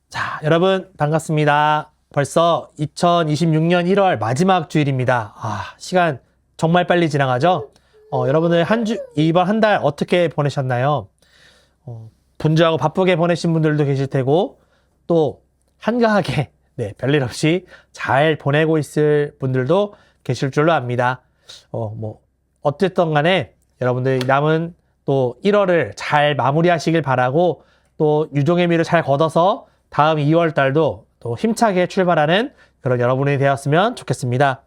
자, 여러분 반갑습니다. 벌써 2026년 1월 마지막 주일입니다. 시간 정말 빨리 지나가죠? 여러분들 이번 한 달 어떻게 보내셨나요? 분주하고 바쁘게 보내신 분들도 계실 테고, 또 한가하게, 별일 없이 잘 보내고 있을 분들도 계실 줄로 압니다. 어쨌든 간에 여러분들 남은 또 1월을 잘 마무리하시길 바라고, 또 유종의 미를 잘 걷어서 다음 2월 달도 또 힘차게 출발하는 그런 여러분이 되었으면 좋겠습니다.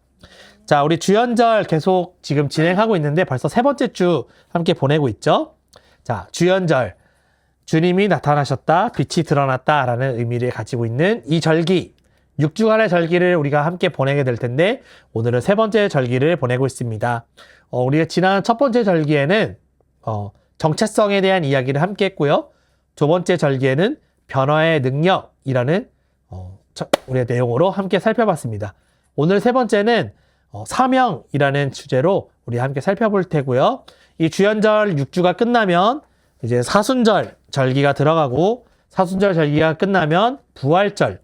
자, 우리 주연절 계속 지금 진행하고 있는데 벌써 세 번째 주 함께 보내고 있죠. 자, 주연절, 주님이 나타나셨다, 빛이 드러났다 라는 의미를 가지고 있는 이 절기, 6주간의 절기를 우리가 함께 보내게 될 텐데, 오늘은 세 번째 절기를 보내고 있습니다. 우리가 지난 첫 번째 절기에는 정체성에 대한 이야기를 함께 했고요. 두 번째 절기에는 변화의 능력이라는 우리의 내용으로 함께 살펴봤습니다. 오늘 세 번째는 사명이라는 주제로 우리 함께 살펴볼 테고요. 이 주연절 6주가 끝나면 이제 사순절 절기가 들어가고, 사순절 절기가 끝나면 부활절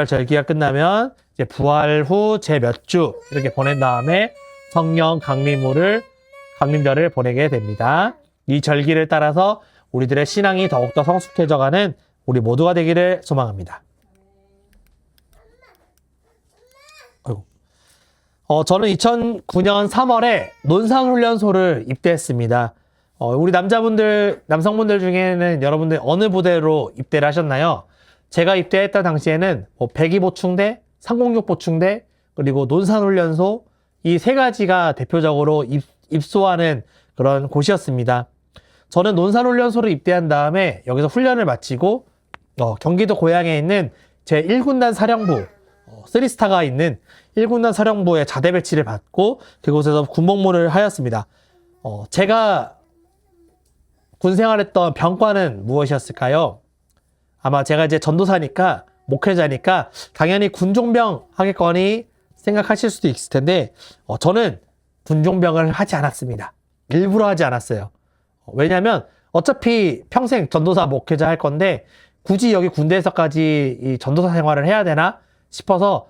절기가 끝나면 이제 부활 후 제 몇 주 이렇게 보낸 다음에 성령 강림절을 보내게 됩니다. 이 절기를 따라서 우리들의 신앙이 더욱더 성숙해져가는 우리 모두가 되기를 소망합니다. 저는 2009년 3월에 논산훈련소를 입대했습니다. 우리 남성분들 중에는 여러분들 어느 부대로 입대를 하셨나요? 제가 입대했던 당시에는 102보충대, 306보충대, 그리고 논산훈련소, 이 세 가지가 대표적으로 입소하는 그런 곳이었습니다. 저는 논산훈련소를 입대한 다음에 여기서 훈련을 마치고 경기도 고양에 있는 제1군단 사령부, 3스타가 있는 1군단 사령부에 자대 배치를 받고 그곳에서 군복무를 하였습니다. 제가 군 생활했던 병과는 무엇이었을까요? 아마 제가 이제 전도사니까, 목회자니까 당연히 군종병 하겠거니 생각하실 수도 있을 텐데, 저는 군종병을 하지 않았습니다. 일부러 하지 않았어요. 왜냐면 어차피 평생 전도사 목회자 할 건데 굳이 여기 군대에서까지 이 전도사 생활을 해야 되나 싶어서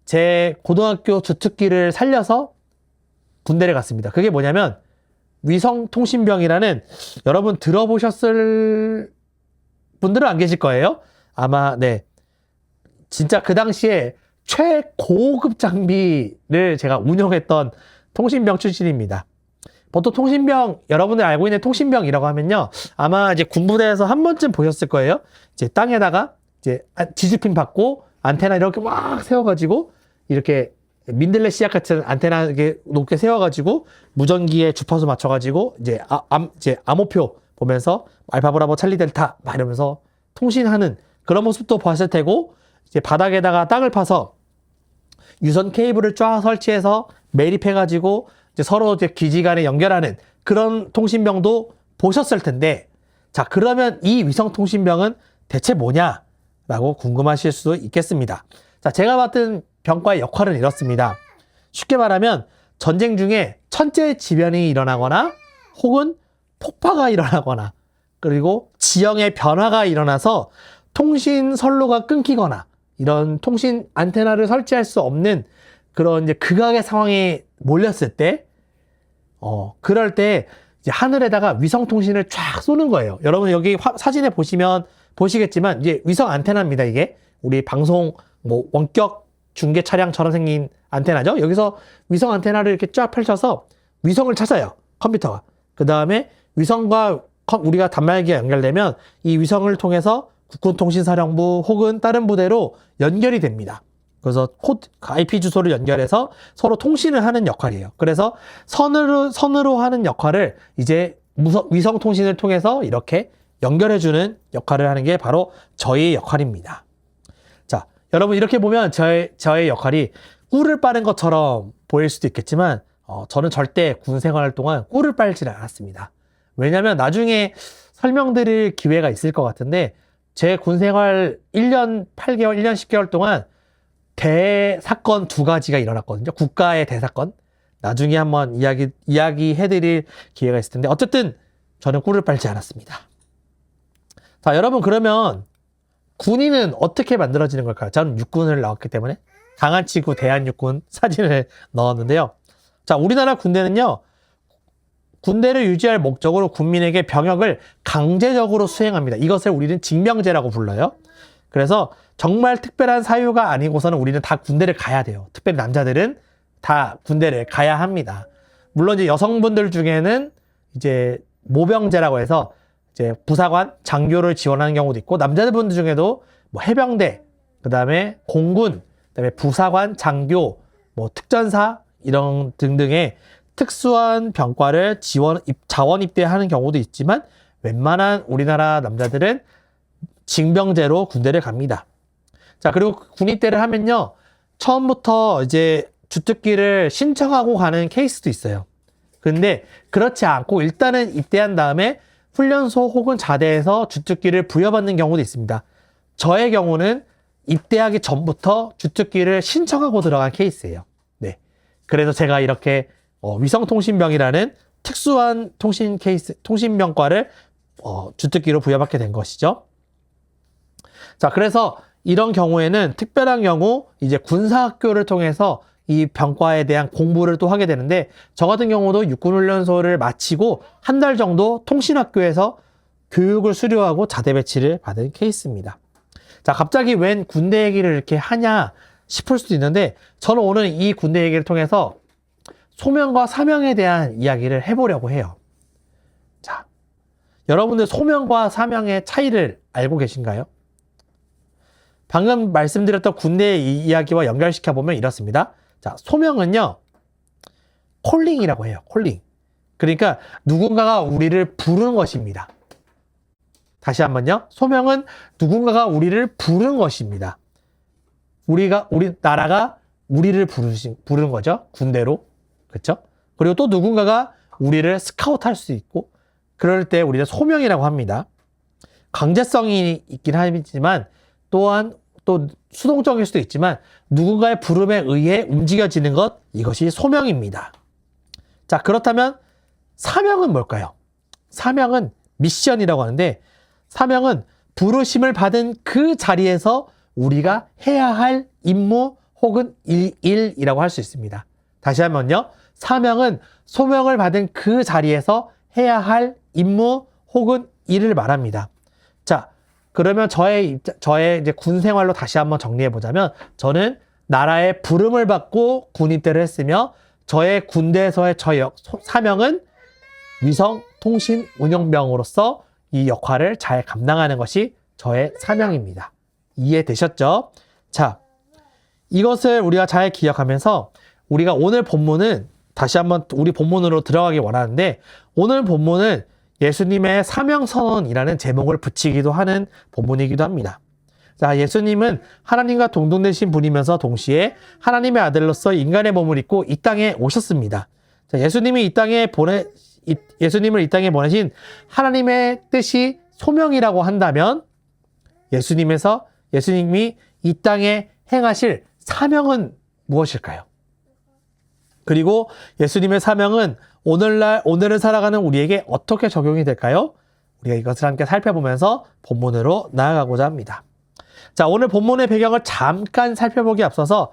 제 고등학교 주특기를 살려서 군대를 갔습니다. 그게 뭐냐면 위성통신병이라는, 여러분 들어보셨을 분들은 안 계실 거예요. 아마 진짜 그 당시에 최고급 장비를 제가 운영했던 통신병 출신입니다. 보통 통신병, 여러분들 알고 있는 통신병이라고 하면요, 아마 이제 군부대에서 한 번쯤 보셨을 거예요. 이제 땅에다가 이제 지주핀 받고 안테나 이렇게 막 세워가지고, 이렇게 민들레 씨앗 같은 안테나 이렇게 높게 세워가지고 무전기에 주파수 맞춰가지고 이제 암호표 보면서 알파브라보 찰리 델타 막 이러면서 통신하는 그런 모습도 봤을 테고, 이제 바닥에다가 땅을 파서 유선 케이블을 쫙 설치해서 매립해가지고 이제 서로 이제 기지 간에 연결하는 그런 통신병도 보셨을 텐데, 자, 그러면 이 위성통신병은 대체 뭐냐라고 궁금하실 수도 있겠습니다. 자, 제가 맡은 병과의 역할은 이렇습니다. 쉽게 말하면 전쟁 중에 천재지변이 일어나거나 혹은 폭파가 일어나거나 그리고 지형의 변화가 일어나서 통신 선로가 끊기거나 이런 통신 안테나를 설치할 수 없는 그런 이제 극악의 상황에 몰렸을 때, 그럴 때 이제 하늘에다가 위성 통신을 쫙 쏘는 거예요. 여러분 여기 사진에 보시면 보시겠지만 이제 위성 안테나입니다. 이게 우리 방송 원격 중계 차량처럼 생긴 안테나죠. 여기서 위성 안테나를 이렇게 쫙 펼쳐서 위성을 찾아요, 컴퓨터가. 그 다음에 위성과 우리가 단말기가 연결되면 이 위성을 통해서 국군통신사령부 혹은 다른 부대로 연결이 됩니다. 그래서 IP 주소를 연결해서 서로 통신을 하는 역할이에요. 그래서 선으로 하는 역할을 이제 위성 통신을 통해서 이렇게 연결해주는 역할을 하는 게 바로 저희의 역할입니다. 자, 여러분 이렇게 보면 저의 역할이 꿀을 빠는 것처럼 보일 수도 있겠지만, 저는 절대 군 생활 동안 꿀을 빨지는 않았습니다. 왜냐면 나중에 설명드릴 기회가 있을 것 같은데, 제 군 생활 1년 8개월, 1년 10개월 동안 대사건 2가지가 일어났거든요. 국가의 대사건. 나중에 한번 이야기해드릴 기회가 있을 텐데, 어쨌든 저는 꿀을 빨지 않았습니다. 자, 여러분 그러면 군인은 어떻게 만들어지는 걸까요? 저는 육군을 나왔기 때문에 강한 치구 대한육군 사진을 넣었는데요. 자, 우리나라 군대는요, 군대를 유지할 목적으로 국민에게 병역을 강제적으로 수행합니다. 이것을 우리는 징병제라고 불러요. 그래서 정말 특별한 사유가 아니고서는 우리는 다 군대를 가야 돼요. 특별히 남자들은 다 군대를 가야 합니다. 물론 이제 여성분들 중에는 이제 모병제라고 해서 이제 부사관, 장교를 지원하는 경우도 있고, 남자분들 중에도 뭐 해병대, 그 다음에 공군, 그 다음에 부사관, 장교, 뭐 특전사 이런 등등의 특수한 병과를 자원 입대하는 경우도 있지만, 웬만한 우리나라 남자들은 징병제로 군대를 갑니다. 자, 그리고 군 입대를 하면요, 처음부터 이제 주특기를 신청하고 가는 케이스도 있어요. 근데 그렇지 않고 일단은 입대한 다음에 훈련소 혹은 자대에서 주특기를 부여받는 경우도 있습니다. 저의 경우는 입대하기 전부터 주특기를 신청하고 들어간 케이스예요. 네. 그래서 제가 이렇게 위성통신병이라는 특수한 통신병과를 주특기로 부여받게 된 것이죠. 자, 그래서 이런 경우에는 특별한 경우 이제 군사학교를 통해서 이 병과에 대한 공부를 또 하게 되는데, 저 같은 경우도 육군훈련소를 마치고 한 달 정도 통신학교에서 교육을 수료하고 자대 배치를 받은 케이스입니다. 자, 갑자기 웬 군대 얘기를 이렇게 하냐 싶을 수도 있는데, 저는 오늘 이 군대 얘기를 통해서 소명과 사명에 대한 이야기를 해보려고 해요. 자, 여러분들 소명과 사명의 차이를 알고 계신가요? 방금 말씀드렸던 군대의 이야기와 연결시켜보면 이렇습니다. 자, 소명은요, 콜링이라고 해요. 콜링. 그러니까 누군가가 우리를 부르는 것입니다. 다시 한번요. 소명은 누군가가 우리를 부르는 것입니다. 우리나라가 우리를 부르는 거죠. 군대로. 그렇죠? 그리고 또 누군가가 우리를 스카우트할 수 있고, 그럴 때 우리는 소명이라고 합니다. 강제성이 있긴 하지만 또한 또 수동적일 수도 있지만 누군가의 부름에 의해 움직여지는 것, 이것이 소명입니다. 자, 그렇다면 사명은 뭘까요? 사명은 미션이라고 하는데, 사명은 부르심을 받은 그 자리에서 우리가 해야 할 임무 혹은 일이라고 할 수 있습니다. 다시 한번요. 사명은 소명을 받은 그 자리에서 해야 할 임무 혹은 일을 말합니다. 자, 그러면 저의 이제 군 생활로 다시 한번 정리해 보자면, 저는 나라의 부름을 받고 군 입대를 했으며, 저의 군대에서의 사명은 위성 통신 운영병으로서 이 역할을 잘 감당하는 것이 저의 사명입니다. 이해되셨죠? 자, 이것을 우리가 잘 기억하면서 우리가 오늘 본문은 다시 한번 우리 본문으로 들어가기 원하는데, 오늘 본문은 예수님의 사명선언이라는 제목을 붙이기도 하는 본문이기도 합니다. 자, 예수님은 하나님과 동등되신 분이면서 동시에 하나님의 아들로서 인간의 몸을 입고 이 땅에 오셨습니다. 자, 예수님을 이 땅에 보내신 하나님의 뜻이 소명이라고 한다면, 예수님이 이 땅에 행하실 사명은 무엇일까요? 그리고 예수님의 사명은 오늘을 살아가는 우리에게 어떻게 적용이 될까요? 우리가 이것을 함께 살펴보면서 본문으로 나아가고자 합니다. 자, 오늘 본문의 배경을 잠깐 살펴보기 앞서서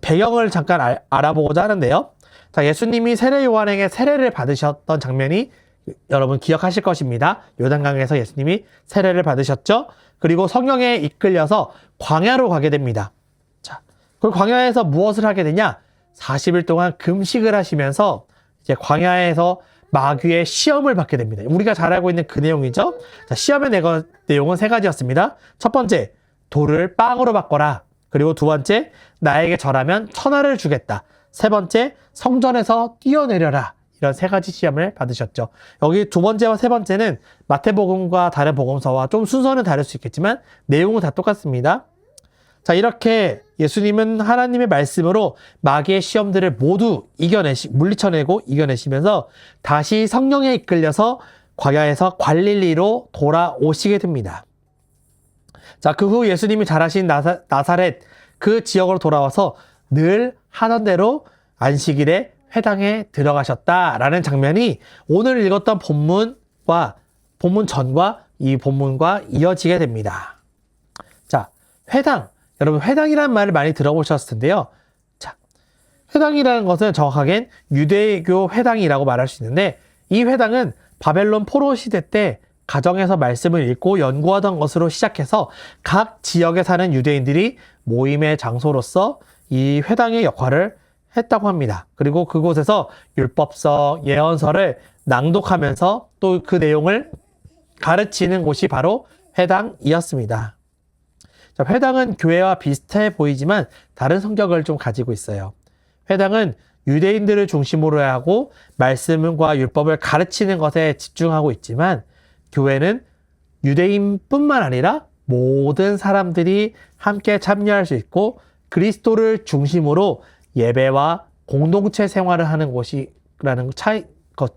배경을 잠깐 알아보고자 하는데요. 자, 예수님이 세례 요한에게 세례를 받으셨던 장면이 여러분 기억하실 것입니다. 요단강에서 예수님이 세례를 받으셨죠. 그리고 성령에 이끌려서 광야로 가게 됩니다. 자, 그 광야에서 무엇을 하게 되냐? 40일 동안 금식을 하시면서 이제 광야에서 마귀의 시험을 받게 됩니다. 우리가 잘 알고 있는 그 내용이죠. 자, 시험의 내용은 세 가지였습니다. 첫 번째, 돌을 빵으로 바꿔라. 그리고 두 번째, 나에게 절하면 천하를 주겠다. 세 번째, 성전에서 뛰어내려라. 이런 세 가지 시험을 받으셨죠. 여기 두 번째와 세 번째는 마태복음과 다른 복음서와 좀 순서는 다를 수 있겠지만 내용은 다 똑같습니다. 자, 이렇게 예수님은 하나님의 말씀으로 마귀의 시험들을 모두 물리쳐내고 이겨내시면서 다시 성령에 이끌려서 광야에서 갈릴리로 돌아오시게 됩니다. 자, 그 후 예수님이 자라신 나사렛 그 지역으로 돌아와서 늘 하던 대로 안식일에 회당에 들어가셨다라는 장면이 오늘 읽었던 본문 전과 이 본문과 이어지게 됩니다. 회당. 여러분, 회당이라는 말을 많이 들어보셨을 텐데요. 자, 회당이라는 것은 정확하겐 유대교 회당이라고 말할 수 있는데, 이 회당은 바벨론 포로 시대 때 가정에서 말씀을 읽고 연구하던 것으로 시작해서 각 지역에 사는 유대인들이 모임의 장소로서 이 회당의 역할을 했다고 합니다. 그리고 그곳에서 율법서, 예언서를 낭독하면서 또 그 내용을 가르치는 곳이 바로 회당이었습니다. 자, 회당은 교회와 비슷해 보이지만 다른 성격을 좀 가지고 있어요. 회당은 유대인들을 중심으로 하고 말씀과 율법을 가르치는 것에 집중하고 있지만, 교회는 유대인뿐만 아니라 모든 사람들이 함께 참여할 수 있고 그리스도를 중심으로 예배와 공동체 생활을 하는 곳이라는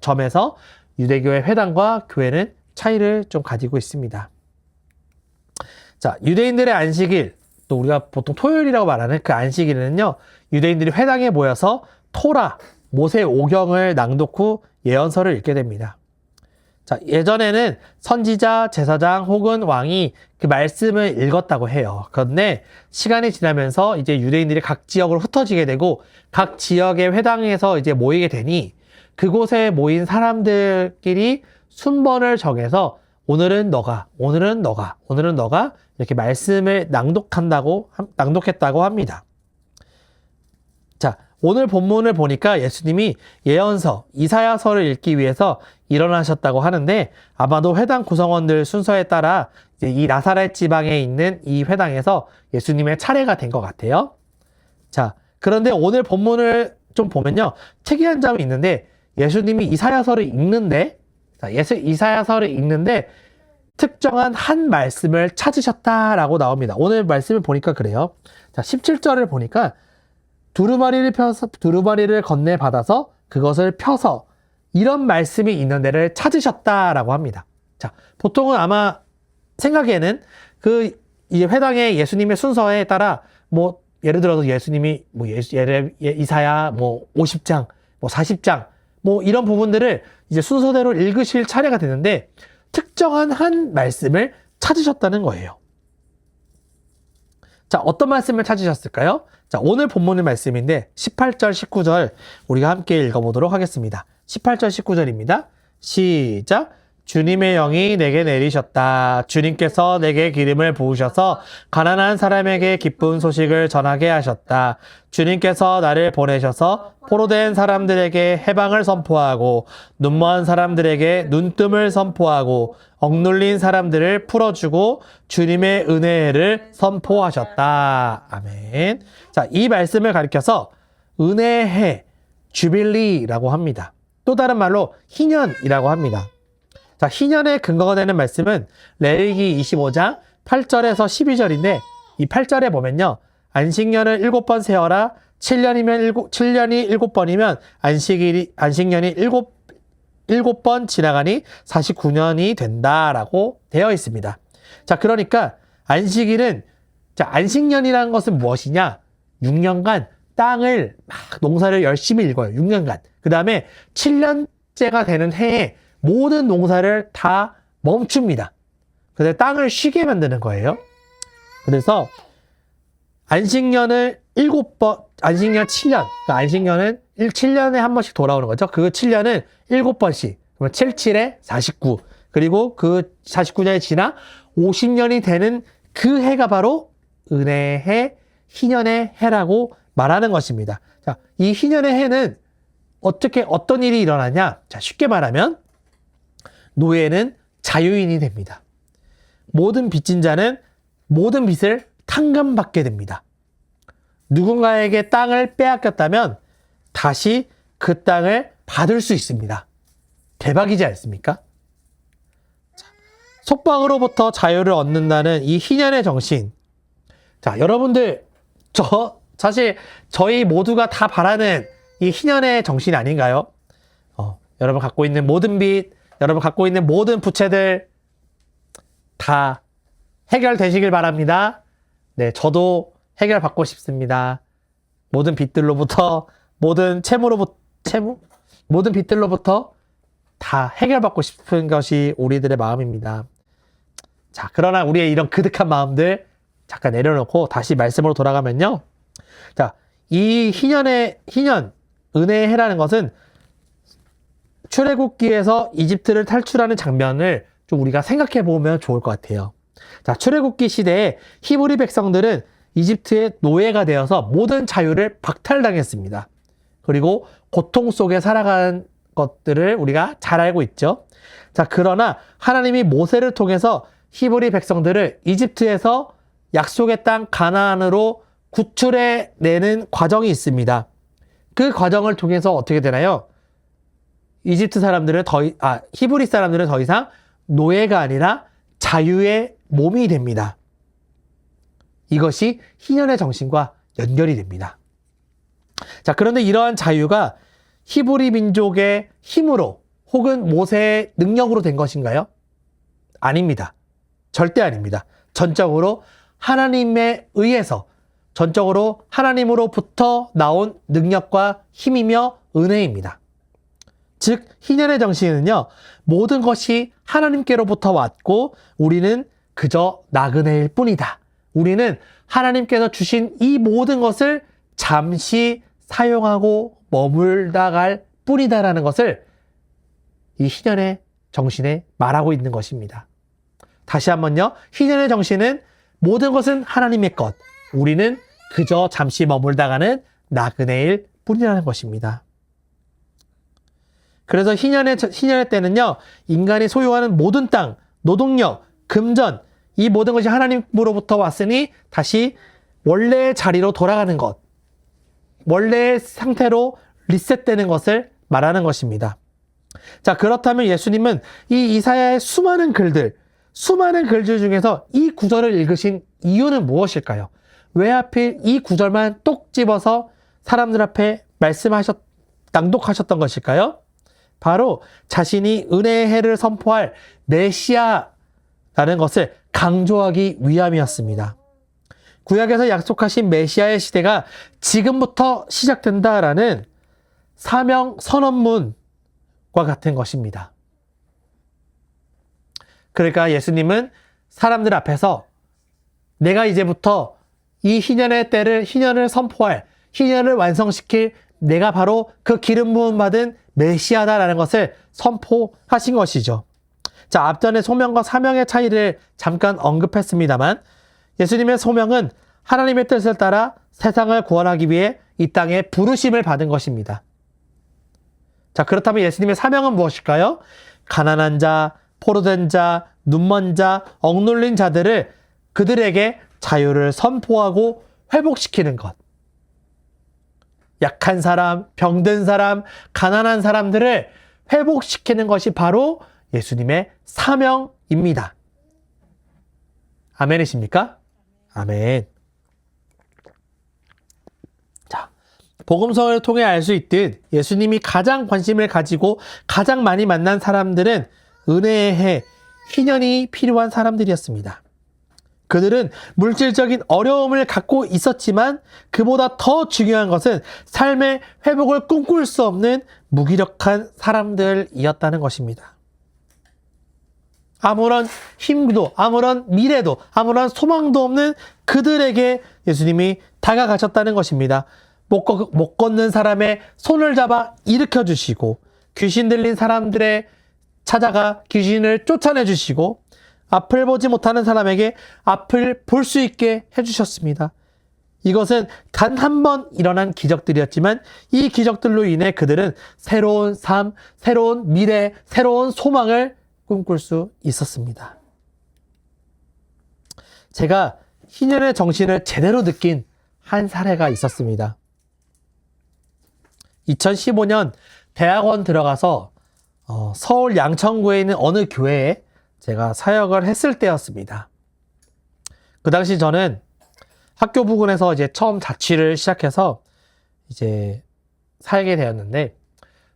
점에서 유대교의 회당과 교회는 차이를 좀 가지고 있습니다. 자, 유대인들의 안식일, 또 우리가 보통 토요일이라고 말하는 그 안식일에는요, 유대인들이 회당에 모여서 토라, 모세 오경을 낭독 후 예언서를 읽게 됩니다. 자, 예전에는 선지자, 제사장 혹은 왕이 그 말씀을 읽었다고 해요. 그런데 시간이 지나면서 이제 유대인들이 각 지역으로 흩어지게 되고 각 지역의 회당에서 이제 모이게 되니 그곳에 모인 사람들끼리 순번을 정해서 오늘은 너가, 오늘은 너가, 오늘은 너가 이렇게 말씀을 낭독했다고 합니다. 자, 오늘 본문을 보니까 예수님이 예언서, 이사야서를 읽기 위해서 일어나셨다고 하는데 아마도 회당 구성원들 순서에 따라 이제 이 나사렛 지방에 있는 이 회당에서 예수님의 차례가 된 것 같아요. 자, 그런데 오늘 본문을 좀 보면요, 특이한 점이 있는데 예수님이 이사야서를 읽는데 특정한 한 말씀을 찾으셨다라고 나옵니다. 오늘 말씀을 보니까 그래요. 자, 17절을 보니까 두루마리를 건네 받아서 그것을 펴서 이런 말씀이 있는 데를 찾으셨다라고 합니다. 자, 보통은 아마 생각에는 이 회당의 예수님의 순서에 따라 예를 들어서 예수님이 이사야 50장, 40장 이런 부분들을 이제 순서대로 읽으실 차례가 되는데 특정한 한 말씀을 찾으셨다는 거예요. 자, 어떤 말씀을 찾으셨을까요? 자, 오늘 본문의 말씀인데 18절, 19절 우리가 함께 읽어보도록 하겠습니다. 18절, 19절입니다. 시작! 주님의 영이 내게 내리셨다. 주님께서 내게 기름을 부으셔서 가난한 사람에게 기쁜 소식을 전하게 하셨다. 주님께서 나를 보내셔서 포로된 사람들에게 해방을 선포하고 눈먼 사람들에게 눈뜸을 선포하고 억눌린 사람들을 풀어주고 주님의 은혜를 선포하셨다. 아멘. 자, 이 말씀을 가리켜서 은혜의 해, 주빌리라고 합니다. 또 다른 말로 희년이라고 합니다. 자, 희년의 근거가 되는 말씀은 레위기 25장 8절에서 12절인데 이 8절에 보면요, 안식년을 7번 세어라. 7년이 7번이면 안식년이 7번 지나가니 49년이 된다라고 되어 있습니다. 자, 그러니까 안식년이라는 것은 무엇이냐? 6년간 땅을 농사를 열심히 일궈요. 6년간. 그 다음에 7년째가 되는 해에 모든 농사를 다 멈춥니다. 그래서 땅을 쉬게 만드는 거예요. 그래서 안식년 7년, 그러니까 안식년은 7년에 한 번씩 돌아오는 거죠. 그 7년은 7번씩. 그러면 77에 49. 그리고 그 49년이 지나 50년이 되는 그 해가 바로 은혜의 해, 희년의 해라고 말하는 것입니다. 자, 이 희년의 해는 어떤 일이 일어나냐? 자, 쉽게 말하면 노예는 자유인이 됩니다. 모든 빚진 자는 모든 빚을 탕감받게 됩니다. 누군가에게 땅을 빼앗겼다면 다시 그 땅을 받을 수 있습니다. 대박이지 않습니까? 자, 속박으로부터 자유를 얻는다는 이 희년의 정신. 자, 여러분들, 사실 저희 모두가 다 바라는 이 희년의 정신 아닌가요? 여러분 갖고 있는 모든 빚, 여러분 갖고 있는 모든 부채들 다 해결되시길 바랍니다. 네, 저도 해결받고 싶습니다. 모든 빚들로부터, 모든 모든 빚들로부터 다 해결받고 싶은 것이 우리들의 마음입니다. 자, 그러나 우리의 이런 그득한 마음들 잠깐 내려놓고 다시 말씀으로 돌아가면요. 자, 이 희년, 은혜의 해라는 것은 출애굽기에서 이집트를 탈출하는 장면을 좀 우리가 생각해 보면 좋을 것 같아요. 자, 출애굽기 시대에 히브리 백성들은 이집트의 노예가 되어서 모든 자유를 박탈당했습니다. 그리고 고통 속에 살아가는 것들을 우리가 잘 알고 있죠. 자, 그러나 하나님이 모세를 통해서 히브리 백성들을 이집트에서 약속의 땅 가나안으로 구출해 내는 과정이 있습니다. 그 과정을 통해서 어떻게 되나요? 히브리 사람들은 더 이상 노예가 아니라 자유의 몸이 됩니다. 이것이 희년의 정신과 연결이 됩니다. 자, 그런데 이러한 자유가 히브리 민족의 힘으로 혹은 모세의 능력으로 된 것인가요? 아닙니다. 절대 아닙니다. 전적으로 하나님에 의해서, 전적으로 하나님으로부터 나온 능력과 힘이며 은혜입니다. 즉, 희년의 정신은요, 모든 것이 하나님께로부터 왔고 우리는 그저 나그네일 뿐이다. 우리는 하나님께서 주신 이 모든 것을 잠시 사용하고 머물다 갈 뿐이다라는 것을 이 희년의 정신에 말하고 있는 것입니다. 다시 한번요. 희년의 정신은 모든 것은 하나님의 것. 우리는 그저 잠시 머물다 가는 나그네일 뿐이라는 것입니다. 그래서 희년의 때는요. 인간이 소유하는 모든 땅, 노동력, 금전, 이 모든 것이 하나님으로부터 왔으니 다시 원래의 자리로 돌아가는 것, 원래의 상태로 리셋되는 것을 말하는 것입니다. 자, 그렇다면 예수님은 이 이사야의 수많은 글들 중에서 이 구절을 읽으신 이유는 무엇일까요? 왜 하필 이 구절만 똑 집어서 사람들 앞에 낭독하셨던 것일까요? 바로 자신이 은혜의 해를 선포할 메시아라는 것을 강조하기 위함이었습니다. 구약에서 약속하신 메시아의 시대가 지금부터 시작된다라는 사명 선언문과 같은 것입니다. 그러니까 예수님은 사람들 앞에서 내가 이제부터 이 희년을 선포할, 희년을 완성시킬 내가 바로 그 기름 부음 받은 메시아다라는 것을 선포하신 것이죠. 자, 앞전에 소명과 사명의 차이를 잠깐 언급했습니다만 예수님의 소명은 하나님의 뜻을 따라 세상을 구원하기 위해 이 땅에 부르심을 받은 것입니다. 자, 그렇다면 예수님의 사명은 무엇일까요? 가난한 자, 포로된 자, 눈먼 자, 억눌린 자들을 그들에게 자유를 선포하고 회복시키는 것. 약한 사람, 병든 사람, 가난한 사람들을 회복시키는 것이 바로 예수님의 사명입니다. 아멘이십니까? 아멘. 자, 복음서를 통해 알 수 있듯 예수님이 가장 관심을 가지고 가장 많이 만난 사람들은 은혜의 해, 희년이 필요한 사람들이었습니다. 그들은 물질적인 어려움을 갖고 있었지만 그보다 더 중요한 것은 삶의 회복을 꿈꿀 수 없는 무기력한 사람들이었다는 것입니다. 아무런 힘도, 아무런 미래도, 아무런 소망도 없는 그들에게 예수님이 다가가셨다는 것입니다. 못 걷는 사람의 손을 잡아 일으켜 주시고 귀신 들린 사람들의 찾아가 귀신을 쫓아내 주시고 앞을 보지 못하는 사람에게 앞을 볼 수 있게 해주셨습니다. 이것은 단 한 번 일어난 기적들이었지만 이 기적들로 인해 그들은 새로운 삶, 새로운 미래, 새로운 소망을 꿈꿀 수 있었습니다. 제가 희년의 정신을 제대로 느낀 한 사례가 있었습니다. 2015년 대학원 들어가서 서울 양천구에 있는 어느 교회에 제가 사역을 했을 때였습니다. 그 당시 저는 학교 부근에서 이제 처음 자취를 시작해서 이제 살게 되었는데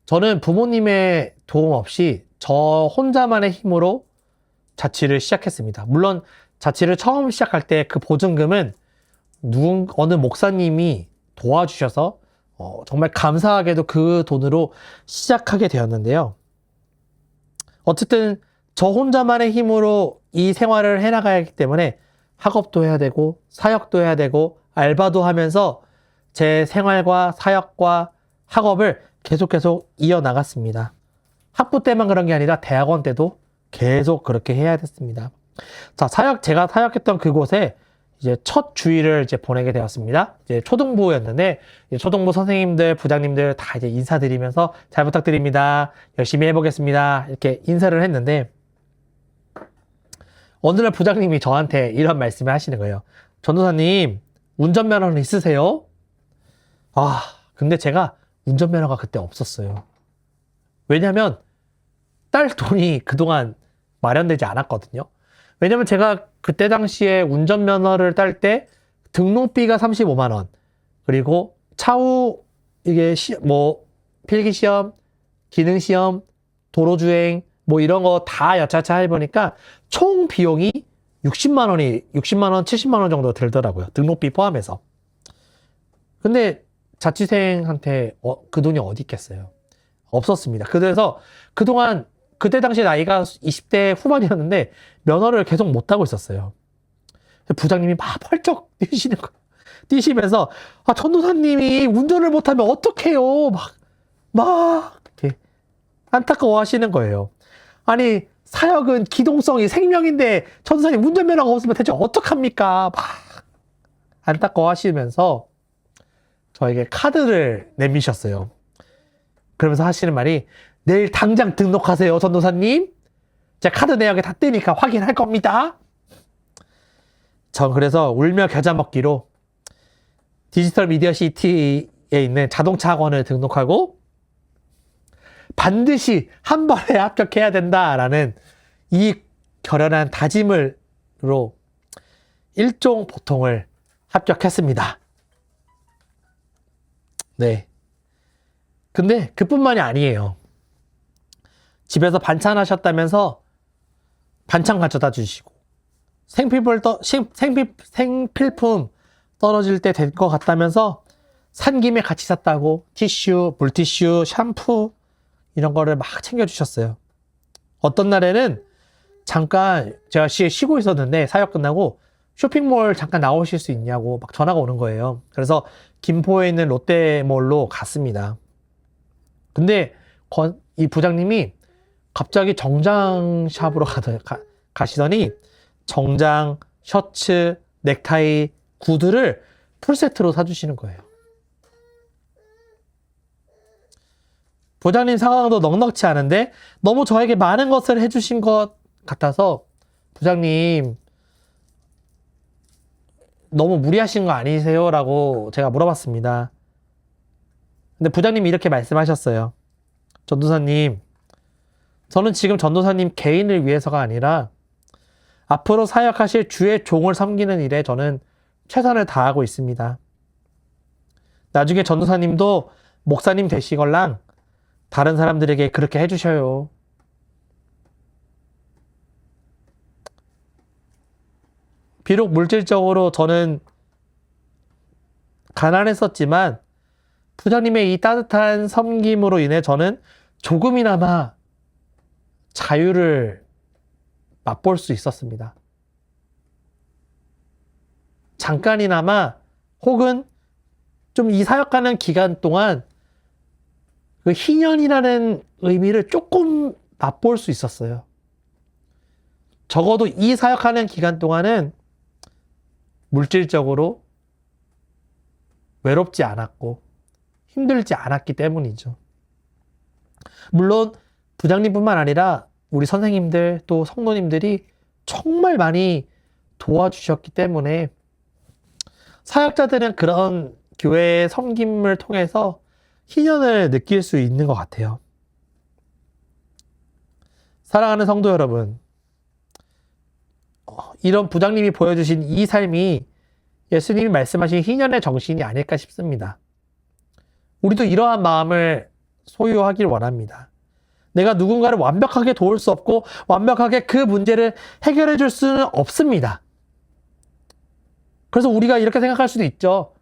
저는 부모님의 도움 없이 저 혼자만의 힘으로 자취를 시작했습니다. 물론 자취를 처음 시작할 때 그 보증금은 어느 목사님이 도와주셔서 정말 감사하게도 그 돈으로 시작하게 되었는데요. 어쨌든 저 혼자만의 힘으로 이 생활을 해나가야 하기 때문에 학업도 해야 되고 사역도 해야 되고 알바도 하면서 제 생활과 사역과 학업을 계속 이어나갔습니다. 학부 때만 그런 게 아니라 대학원 때도 계속 그렇게 해야 됐습니다. 자, 제가 사역했던 그곳에 이제 첫 주일을 이제 보내게 되었습니다. 이제 초등부였는데, 이제 초등부 선생님들, 부장님들 다 이제 인사드리면서 잘 부탁드립니다. 열심히 해보겠습니다. 이렇게 인사를 했는데, 어느 날 부장님이 저한테 이런 말씀을 하시는 거예요. 전도사님, 운전면허는 있으세요? 아, 근데 제가 운전면허가 그때 없었어요. 왜냐면, 딸 돈이 그동안 마련되지 않았거든요. 왜냐면 제가 그때 당시에 운전면허를 딸 때 등록비가 35만 원, 그리고 차후 이게 필기시험, 기능시험, 도로주행 뭐 이런 거 다 여차차 해보니까 총 비용이 60만 원, 70만 원 정도 들더라고요. 등록비 포함해서. 근데 자취생한테 그 돈이 어디 있겠어요? 없었습니다. 그래서 그동안 그때 당시 나이가 20대 후반이었는데 면허를 계속 못하고 있었어요. 부장님이 막 펄쩍 뛰시는 거예요. 뛰시면서 전도사님이 운전을 못하면 어떡해요? 막 이렇게 안타까워 하시는 거예요. 아니 사역은 기동성이 생명인데 전도사님 운전면허가 없으면 대체 어떡합니까? 막 안타까워 하시면서 저에게 카드를 내미셨어요. 그러면서 하시는 말이 내일 당장 등록하세요, 전도사님. 제가 카드 내역에 다 뜨니까 확인할 겁니다. 전 그래서 울며 겨자 먹기로 디지털 미디어 시티에 있는 자동차 학원을 등록하고 반드시 한 번에 합격해야 된다라는 이 결연한 다짐으로 일종 보통을 합격했습니다. 네. 근데 그뿐만이 아니에요. 집에서 반찬 하셨다면서 반찬 가져다 주시고 생필품 떨어질 때 될 것 같다면서 산 김에 같이 샀다고 티슈, 물티슈, 샴푸 이런 거를 막 챙겨주셨어요. 어떤 날에는 잠깐 제가 쉬고 있었는데 사역 끝나고 쇼핑몰 잠깐 나오실 수 있냐고 막 전화가 오는 거예요. 그래서 김포에 있는 롯데몰로 갔습니다. 근데 이 부장님이 갑자기 정장샵으로 가시더니 정장, 셔츠, 넥타이, 구두를 풀세트로 사주시는 거예요. 부장님 상황도 넉넉치 않은데 너무 저에게 많은 것을 해주신 것 같아서 부장님 너무 무리하신 거 아니세요? 라고 제가 물어봤습니다. 근데 부장님이 이렇게 말씀하셨어요. 전도사님, 저는 지금 전도사님 개인을 위해서가 아니라 앞으로 사역하실 주의 종을 섬기는 일에 저는 최선을 다하고 있습니다. 나중에 전도사님도 목사님 되시걸랑 다른 사람들에게 그렇게 해주셔요. 비록 물질적으로 저는 가난했었지만 부장님의 이 따뜻한 섬김으로 인해 저는 조금이나마 자유를 맛볼 수 있었습니다. 잠깐이나마 혹은 좀 이 사역하는 기간 동안 그 희년이라는 의미를 조금 맛볼 수 있었어요. 적어도 이 사역하는 기간 동안은 물질적으로 외롭지 않았고 힘들지 않았기 때문이죠. 물론 부장님뿐만 아니라 우리 선생님들 또 성도님들이 정말 많이 도와주셨기 때문에 사역자들은 그런 교회의 섬김을 통해서 희년을 느낄 수 있는 것 같아요. 사랑하는 성도 여러분, 이런 부장님이 보여주신 이 삶이 예수님이 말씀하신 희년의 정신이 아닐까 싶습니다. 우리도 이러한 마음을 소유하길 원합니다. 내가 누군가를 완벽하게 도울 수 없고 완벽하게 그 문제를 해결해 줄 수는 없습니다. 그래서 우리가 이렇게 생각할 수도 있죠.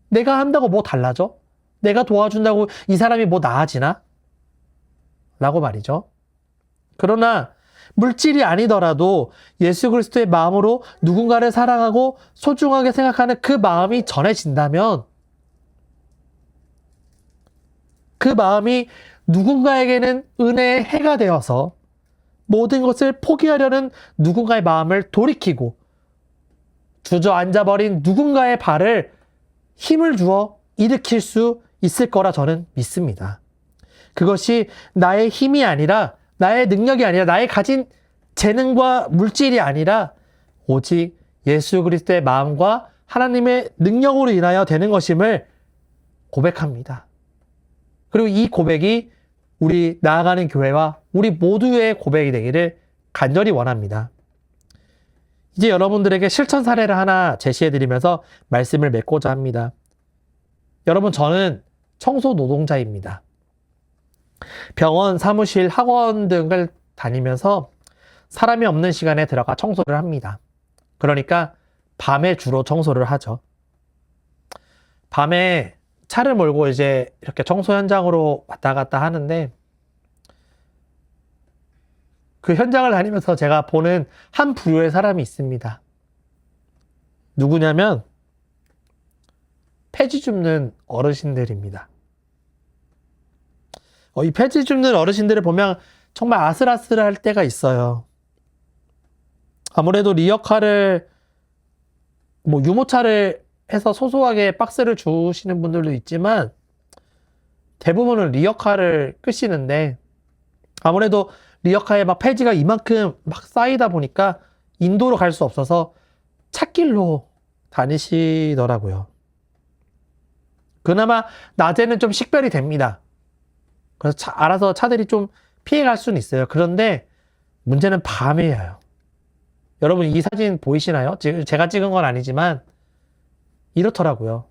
내가 한다고 뭐 달라져? 내가 도와준다고 이 사람이 뭐 나아지나? 라고 말이죠. 그러나 물질이 아니더라도 예수 그리스도의 마음으로 누군가를 사랑하고 소중하게 생각하는 그 마음이 전해진다면 그 마음이 누군가에게는 은혜의 해가 되어서 모든 것을 포기하려는 누군가의 마음을 돌이키고 주저앉아버린 누군가의 발을 힘을 주어 일으킬 수 있을 거라 저는 믿습니다. 그것이 나의 힘이 아니라 나의 능력이 아니라 나의 가진 재능과 물질이 아니라 오직 예수 그리스도의 마음과 하나님의 능력으로 인하여 되는 것임을 고백합니다. 그리고 이 고백이 우리 나아가는 교회와 우리 모두의 고백이 되기를 간절히 원합니다. 이제 여러분들에게 실천 사례를 하나 제시해드리면서 말씀을 맺고자 합니다. 여러분, 저는 청소 노동자입니다. 병원, 사무실, 학원 등을 다니면서 사람이 없는 시간에 들어가 청소를 합니다. 그러니까 밤에 주로 청소를 하죠. 밤에 차를 몰고 이제 이렇게 청소 현장으로 왔다 갔다 하는데 그 현장을 다니면서 제가 보는 한 부류의 사람이 있습니다. 누구냐면 폐지 줍는 어르신들입니다. 이 폐지 줍는 어르신들을 보면 정말 아슬아슬할 때가 있어요. 아무래도 리어카를 유모차를 해서 소소하게 박스를 주시는 분들도 있지만 대부분은 리어카를 끄시는데 아무래도 리어카에 막 폐지가 이만큼 막 쌓이다 보니까 인도로 갈 수 없어서 찻길로 다니시더라고요. 그나마 낮에는 좀 식별이 됩니다. 그래서 알아서 차들이 좀 피해갈 수는 있어요. 그런데 문제는 밤이에요. 여러분, 이 사진 보이시나요? 제가 찍은 건 아니지만 이렇더라고요.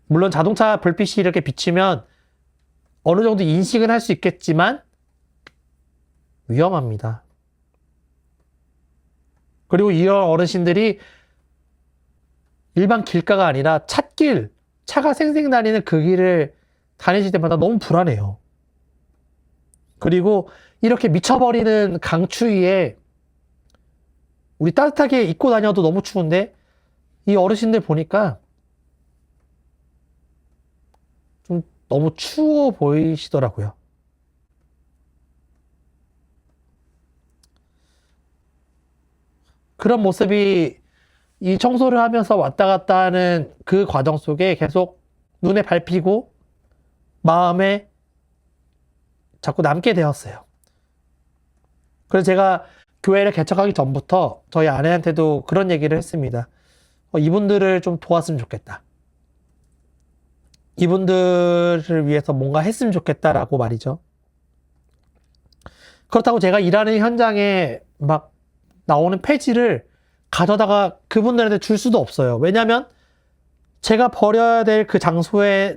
물론 자동차 불빛이 이렇게 비치면 어느 정도 인식은 할 수 있겠지만 위험합니다. 그리고 이런 어르신들이 일반 길가가 아니라 찻길, 차가 생생 다니는 그 길을 다니실 때마다 너무 불안해요. 그리고 이렇게 미쳐버리는 강추위에 우리 따뜻하게 입고 다녀도 너무 추운데 이 어르신들 보니까 좀 너무 추워 보이시더라고요. 그런 모습이 이 청소를 하면서 왔다 갔다 하는 그 과정 속에 계속 눈에 밟히고 마음에 자꾸 남게 되었어요. 그래서 제가 교회를 개척하기 전부터 저희 아내한테도 그런 얘기를 했습니다. 이분들을 좀 도왔으면 좋겠다. 이분들을 위해서 뭔가 했으면 좋겠다라고 말이죠. 그렇다고 제가 일하는 현장에 막 나오는 폐지를 가져다가 그분들한테 줄 수도 없어요. 왜냐하면 제가 버려야 될 그 장소에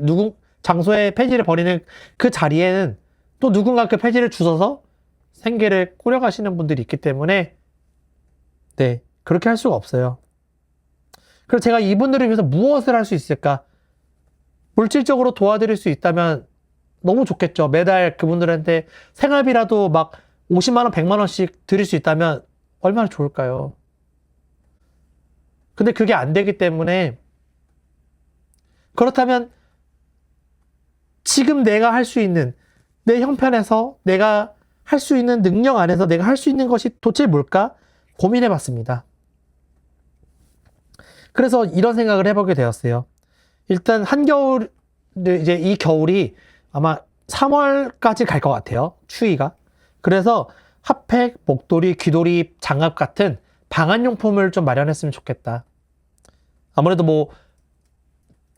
장소에 폐지를 버리는 그 자리에는 또 누군가 그 폐지를 주워서 생계를 꾸려가시는 분들이 있기 때문에 네, 그렇게 할 수가 없어요. 그래서 제가 이분들을 위해서 무엇을 할 수 있을까? 물질적으로 도와드릴 수 있다면 너무 좋겠죠. 매달 그분들한테 생활비라도 막 50만 원, 100만 원씩 드릴 수 있다면 얼마나 좋을까요? 근데 그게 안 되기 때문에 그렇다면 지금 내가 할 수 있는 내 형편에서 내가 할 수 있는 능력 안에서 내가 할 수 있는 것이 도대체 뭘까? 고민해 봤습니다. 그래서 이런 생각을 해보게 되었어요. 일단 한겨울, 이제 이 겨울이 아마 3월까지 갈 것 같아요. 추위가. 그래서 핫팩, 목도리, 귀도리, 장갑 같은 방한용품을 좀 마련했으면 좋겠다. 아무래도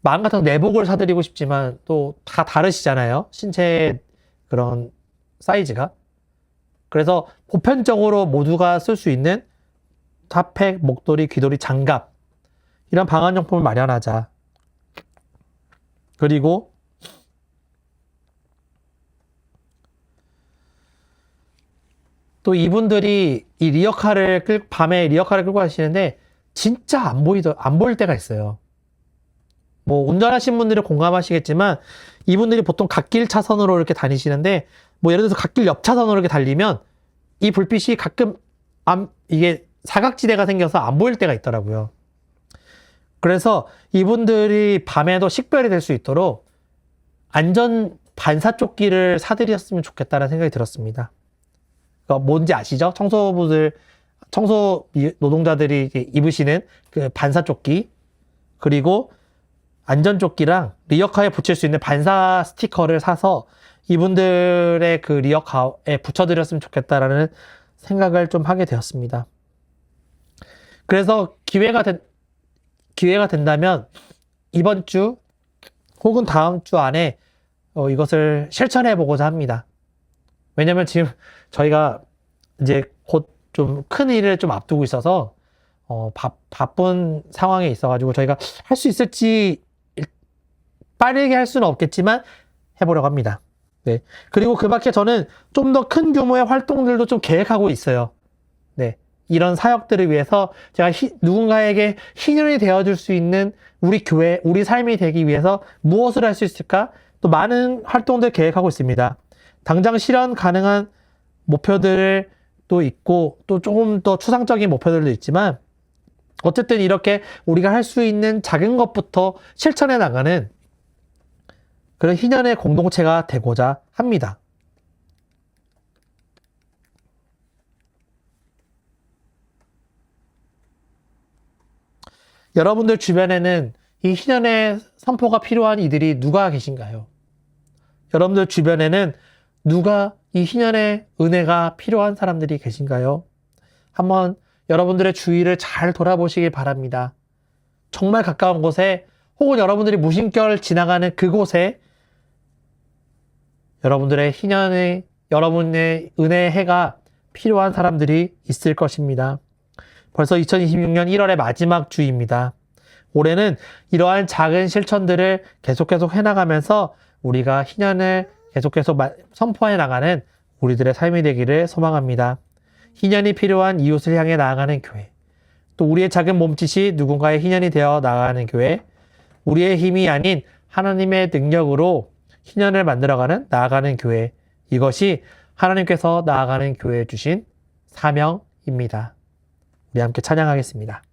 마음 같은 내복을 사드리고 싶지만 또 다 다르시잖아요. 신체의 그런 사이즈가. 그래서 보편적으로 모두가 쓸 수 있는 핫팩, 목도리, 귀도리, 장갑 이런 방한용품을 마련하자. 그리고 또 이분들이 밤에 리어카를 끌고 가시는데 진짜 안 보일 때가 있어요. 운전하신 분들은 공감하시겠지만 이분들이 보통 갓길 차선으로 이렇게 다니시는데 뭐 예를 들어서 갓길 옆 차선으로 이렇게 달리면 이 불빛이 가끔 이게 사각지대가 생겨서 안 보일 때가 있더라고요. 그래서 이분들이 밤에도 식별이 될 수 있도록 안전 반사조끼를 사드렸으면 좋겠다는 생각이 들었습니다. 그러니까 뭔지 아시죠? 청소 노동자들이 입으시는 그 반사조끼, 그리고 안전조끼랑 리어카에 붙일 수 있는 반사 스티커를 사서 이분들의 그 리어카에 붙여드렸으면 좋겠다라는 생각을 좀 하게 되었습니다. 그래서 기회가 된다면 이번 주 혹은 다음 주 안에 이것을 실천해 보고자 합니다. 왜냐면 지금 저희가 이제 곧 좀 큰 일을 좀 앞두고 있어서 바쁜 상황에 있어가지고 저희가 할 수 있을지 빠르게 할 수는 없겠지만 해보려고 합니다. 네. 그리고 그 밖에 저는 좀 더 큰 규모의 활동들도 좀 계획하고 있어요. 네. 이런 사역들을 위해서 제가 누군가에게 희년이 되어줄 수 있는 우리 교회, 우리 삶이 되기 위해서 무엇을 할 수 있을까? 또 많은 활동들 계획하고 있습니다. 당장 실현 가능한 목표들을 또 있고 또 조금 더 추상적인 목표들도 있지만 어쨌든 이렇게 우리가 할 수 있는 작은 것부터 실천해 나가는 그런 희년의 공동체가 되고자 합니다. 여러분들 주변에는 이 희년의 선포가 필요한 이들이 누가 계신가요? 여러분들 주변에는 누가 이 희년의 은혜가 필요한 사람들이 계신가요? 한번 여러분들의 주위를 잘 돌아보시길 바랍니다. 정말 가까운 곳에 혹은 여러분들이 무심결 지나가는 그곳에 여러분의 은혜의 해가 필요한 사람들이 있을 것입니다. 벌써 2026년 1월의 마지막 주입니다. 올해는 이러한 작은 실천들을 계속 해나가면서 우리가 희년을 계속 선포해 나가는 우리들의 삶이 되기를 소망합니다. 희년이 필요한 이웃을 향해 나아가는 교회, 또 우리의 작은 몸짓이 누군가의 희년이 되어 나아가는 교회, 우리의 힘이 아닌 하나님의 능력으로 희년을 만들어가는 나아가는 교회, 이것이 하나님께서 나아가는 교회에 주신 사명입니다. 우리 함께 찬양하겠습니다.